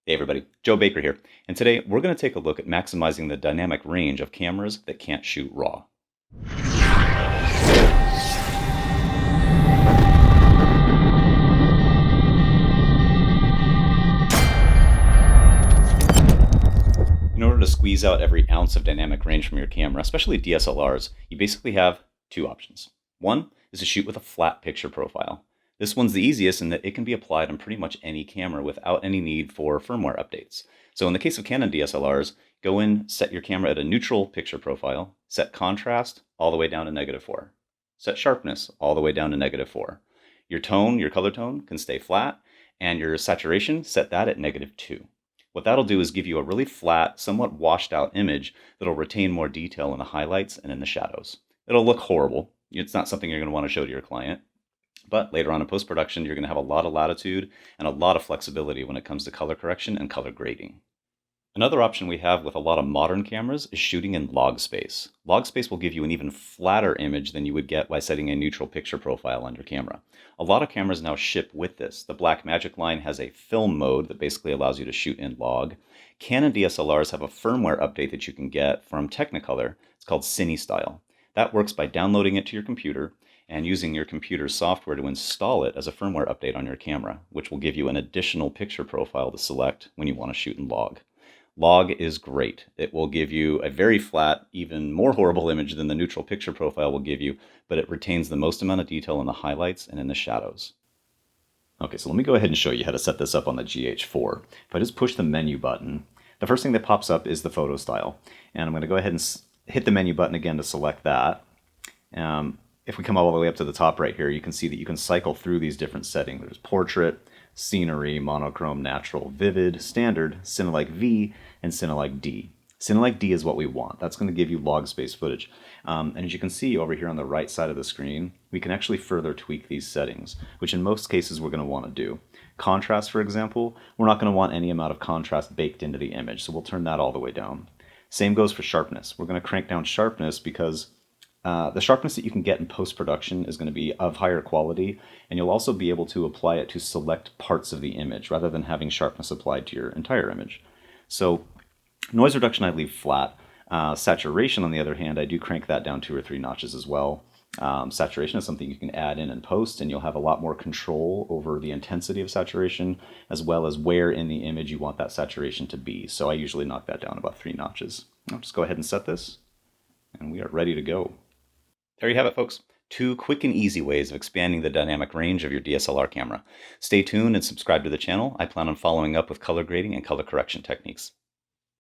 Hey everybody, Joe Baker here, and today we're going to take a look at maximizing the dynamic range of cameras that can't shoot RAW. In order to squeeze out every ounce of dynamic range from your camera, especially DSLRs, you basically have two options. One is to shoot with a flat picture profile. This one's the easiest in that it can be applied on pretty much any camera without any need for firmware updates. So in the case of Canon DSLRs, go in, set your camera at a neutral picture profile, set contrast all the way down to -4, set sharpness all the way down to -4. Your tone, your color tone, can stay flat, and your saturation, set that at -2. What that'll do is give you a really flat, somewhat washed out image that'll retain more detail in the highlights and in the shadows. It'll look horrible. It's not something you're going to want to show to your client. But later on in post-production, you're going to have a lot of latitude and a lot of flexibility when it comes to color correction and color grading. Another option we have with a lot of modern cameras is shooting in log space. Log space will give you an even flatter image than you would get by setting a neutral picture profile on your camera. A lot of cameras now ship with this. The Blackmagic line has a film mode that basically allows you to shoot in log. Canon DSLRs have a firmware update that you can get from Technicolor. It's called Cine Style. That works by downloading it to your computer and using your computer's software to install it as a firmware update on your camera, which will give you an additional picture profile to select when you want to shoot in log. Log is great. It will give you a very flat, even more horrible image than the neutral picture profile will give you, but it retains the most amount of detail in the highlights and in the shadows. Okay, so let me go ahead and show you how to set this up on the GH4. If I just push the menu button, the first thing that pops up is the photo style. And I'm going to go ahead and hit the menu button again to select that. If we come all the way up to the top right here, you can see that you can cycle through these different settings. There's portrait, scenery, monochrome, natural, vivid, standard, Cinelike V, and Cinelike D. Cinelike D is what we want. That's going to give you log space footage. And as you can see over here on the right side of the screen, we can actually further tweak these settings, which in most cases we're going to want to do. Contrast, for example, we're not going to want any amount of contrast baked into the image, so we'll turn that all the way down. Same goes for sharpness. We're going to crank down sharpness because the sharpness that you can get in post-production is going to be of higher quality, and you'll also be able to apply it to select parts of the image rather than having sharpness applied to your entire image. So noise reduction I leave flat. Saturation, on the other hand, I do crank that down 2 or 3 notches as well. Saturation is something you can add in post, and you'll have a lot more control over the intensity of saturation as well as where in the image you want that saturation to be. So I usually knock that down about 3 notches. I'll just go ahead and set this, and we are ready to go. There you have it, folks. 2 quick and easy ways of expanding the dynamic range of your DSLR camera. Stay tuned and subscribe to the channel. I plan on following up with color grading and color correction techniques.